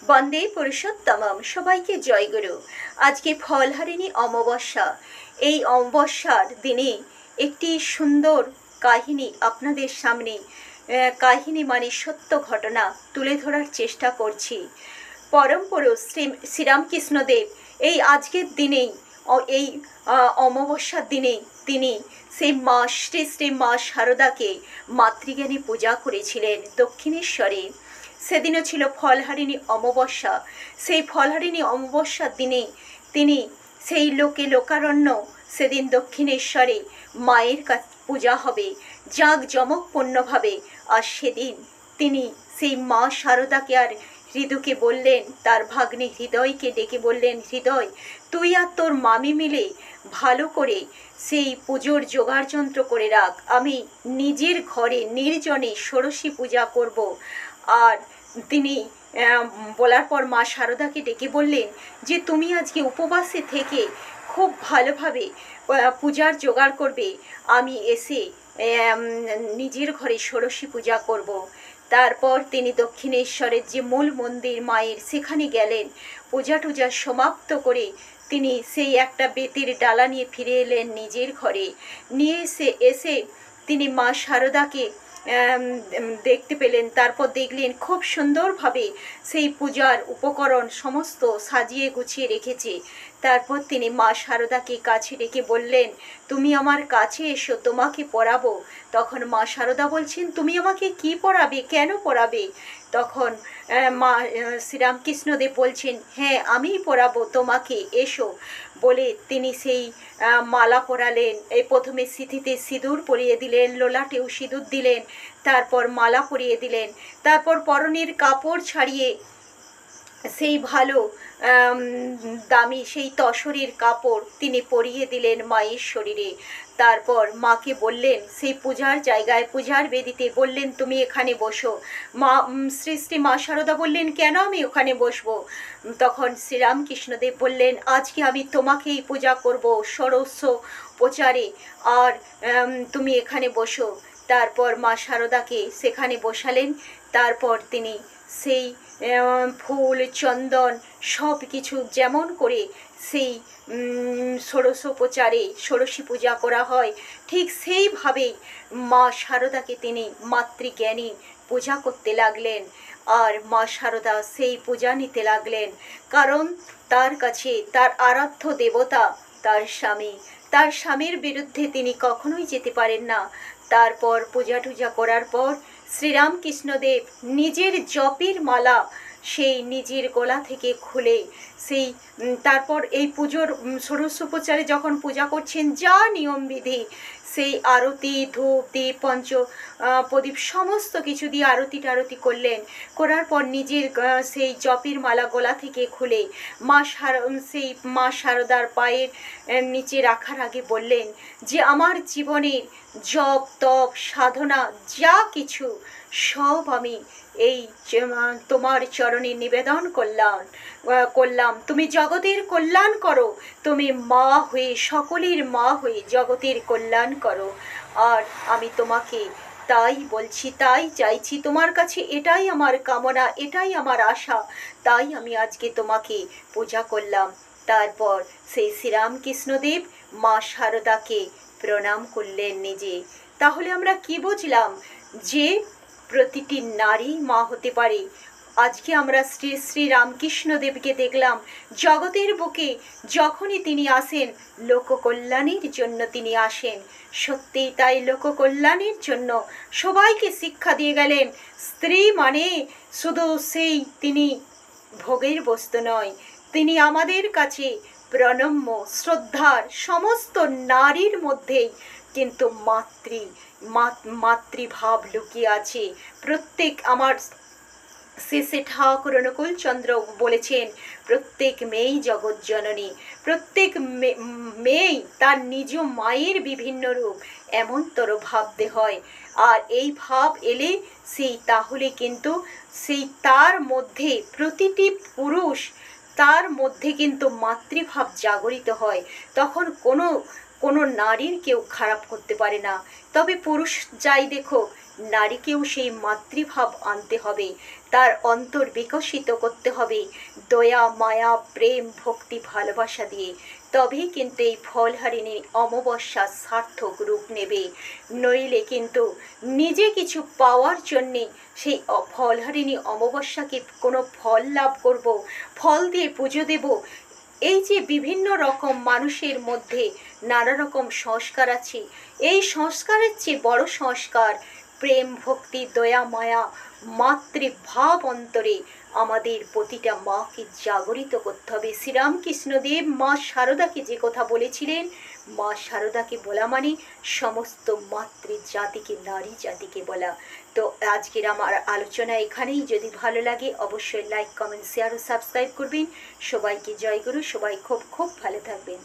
বন্দে পুরুষোত্তমম। সবাইকে জয়গুরু। আজকে ফলহারিণী অমাবস্যা। এই অমাবস্যার দিনে একটি সুন্দর কাহিনী আপনাদের সামনে, কাহিনী মানে সত্য ঘটনা তুলে ধরার চেষ্টা করছি। পরম পুরুষ শ্রীরামকৃষ্ণদেব এই আজকের দিনেই এই অমাবস্যার দিনে তিনি সেই মা শ্রী শ্রী মা শারদাকে মাতৃজ্ঞানী পূজা করেছিলেন দক্ষিণেশ্বরে। সেদিনও ছিল ফলহারিণী অমাবস্যা। সেই ফলহারিণী অমাবস্যার দিনে তিনি সেই লোকারণ্য সেদিন দক্ষিণেশ্বরে মায়ের পূজা হবে জাঁকজমকপূর্ণভাবে। আর সেদিন তিনি সেই মা শারদাকে আর হৃদুকে বললেন, তার ভাগ্নে হৃদয়কে ডেকে বললেন, হৃদয় তুই আর তোর মামি মিলে ভালো করে সেই পুজোর জোগাড়যন্ত্র করে রাখ, আমি নিজের ঘরে নির্জনে ষোড়শী পূজা করব। আর তিনি বলার পর মা শারদাকে ডেকে বললেন যে তুমি আজকে উপবাসে থেকে খুব ভালোভাবে পূজার জোগাড় করবে, আমি এসে নিজের ঘরে ষোড়শী পূজা করব। তারপর তিনি দক্ষিণেশ্বরের যে মূল মন্দির মায়ের সেখানে গেলেন। পূজা টুজা সমাপ্ত করে তিনি সেই একটা বেতের ডালা নিয়ে ফিরে এলেন নিজের ঘরে। নিয়ে এসে তিনি মা শারদাকে দেখতে পেলেন। তারপর দেখলেন খুব সুন্দরভাবে সেই পূজার উপকরণ সমস্ত সাজিয়ে গুছিয়ে রেখেছে। তারপর তিনি মা শারদাকে কাছে ডেকে বললেন, তুমি আমার কাছে এসো, তোমাকে পড়াবো। তখন মা শারদা বলছেন, তুমি আমাকে কি পড়াবে, কেন পড়াবে? তখন মা শ্রীরামকৃষ্ণদেব বলছেন, হ্যাঁ আমিই পড়াবো তোমাকে, এসো। বলে তিনি সেই মালা পরালেন। এই প্রথমে সিঁথিতে সিঁদুর পরিয়ে দিলেন, লোলাটেও সিঁদুর দিলেন, তারপর মালা পরিয়ে দিলেন। তারপর পরনের কাপড় ছাড়িয়ে সেই ভালো দামি সেই তসরের কাপড় তিনি পরিয়ে দিলেন মায়ের শরীরে। তারপর মাকে বললেন সেই পূজার জায়গায়, পূজার বেদিতে বললেন, তুমি এখানে বসো। মা শ্রী শ্রী মা শারদা বললেন, কেন আমি ওখানে বসবো? তখন শ্রীরামকৃষ্ণদেব বললেন, আজকে আমি তোমাকেই পূজা করব ষোড়শ প্রচারে, আর তুমি এখানে বসো। তারপর মা শারদাকে সেখানে বসালেন। তারপর তিনি সেই ফুল চন্দন সব কিছু যেমন করে সেই ষোড়শোপচারে ষোড়শী পূজা করা হয়, ঠিক সেইভাবেই মা শারদাকে তিনি মাতৃজ্ঞানী পূজা করতে লাগলেন। আর মা শারদা সেই পূজা নিতে লাগলেন, কারণ তার কাছে তার আরাধ্য দেবতা তার স্বামী। তার স্বামীর বিরুদ্ধে তিনি কখনোই যেতে পারেন না। তারপর পূজা টুজা করার পর শ্রীরামকৃষ্ণদেব নিজের জপের মালা সেই নিজের গলা থেকে খুলে সেই তারপর এই পুজোর ষোড়শোপচারে যখন পূজা করছেন যা নিয়মবিধি, সেই আরতি ধূপ দীপ পঞ্চ প্রদীপ সমস্ত কিছু দিয়ে আরতি টারতি করলেন। করার পর নিজের সেই জপের মালা গলা থেকে খুলে সেই মা শারদার পায়ের নিচে রাখার আগে বললেন যে আমার জীবনের জপ তপ সাধনা যা কিছু সব আমি এই তোমার চরণে নিবেদন করলাম। তুমি জগতের কল্যাণ করো, তুমি মা হয়ে সকলের মা হয়ে জগতের কল্যাণ করো। আর আমি তোমাকে তাই বলছি, তাই চাইছি, তোমার কাছে এটাই আমার কামনা, এটাই আমার আশা, তাই আমি আজকে তোমাকে পূজা করলাম। তারপর সেই শ্রীরামকৃষ্ণদেব মা শারদাকে প্রণাম করলেন নিজে। তাহলে আমরা কি বুঝলাম? যে প্রতিটি নারী মা হতে পারে। আজকে আমরা শ্রী শ্রী রামকৃষ্ণদেবকে দেখলাম জগতের বুকে যখনই তিনি আসেন লোককল্যাণের জন্য তিনি আসেন। সত্যিই তাই, লোককল্যাণের জন্য সবাইকে শিক্ষা দিয়ে গেলেন। স্ত্রী মানে শুধু সেই তিনি ভোগের বস্তু নয়, তিনি আমাদের কাছে প্রণম্য শ্রদ্ধার। সমস্ত নারীর মধ্যেই কিন্তু মাতৃভাব লুকিয়ে আছে। প্রত্যেক আমার শেষে ঠাকুর অনুকূলচন্দ্র বলেছেন, প্রত্যেক মেয়েই জগৎ জননী, প্রত্যেক মেয়েই তার নিজ মায়ের বিভিন্ন রূপ এমনতর ভাবতে হয়। আর এই ভাব এলে তাহলে কিন্তু তার মধ্যে প্রতিটি পুরুষ তার মধ্যে কিন্তু মাতৃভাব জাগরিত হয়। তখন কোনো নারীর কেউ খারাপ করতে পারে না। তবে পুরুষ যাই দেখো নারীকেও সেই মাতৃভাব আনতে হবে, তার অন্তর বিকশিত করতে হবে দয়া মায়া প্রেম ভক্তি ভালোবাসা দিয়ে। তবেই কিন্তু এই ফলহারিণী অমাবস্যা সার্থক রূপ নেবে। নইলে কিন্তু নিজে কিছু পাওয়ার জন্যে সেই ফলহারিণী অমাবস্যাকে কোনো ফল লাভ করব, ফল দিয়ে পুজো দেব, এই যে বিভিন্ন রকম মানুষের মধ্যে নানা রকম সংস্কার আছে, এই সংস্কারের চেয়ে বড় সংস্কার প্রেম ভক্তি দয়া মায়া মাতৃভাব অন্তরে আমাদের প্রতিটা মাকে জাগরিত করতে হবে। শ্রীরামকৃষ্ণদেব মা শারদাকে যে কথা বলেছিলেন, মা শারদাকে বলা মানে সমস্ত মাতৃ জাতিকে নারী জাতিকে বলা। তো আজকের আমার আলোচনা এখানেই। যদি ভালো লাগে অবশ্যই লাইক কমেন্ট শেয়ার ও সাবস্ক্রাইব করবেন। সবাইকে জয় গুরু, সবাই খুব খুব ভালো থাকবেন।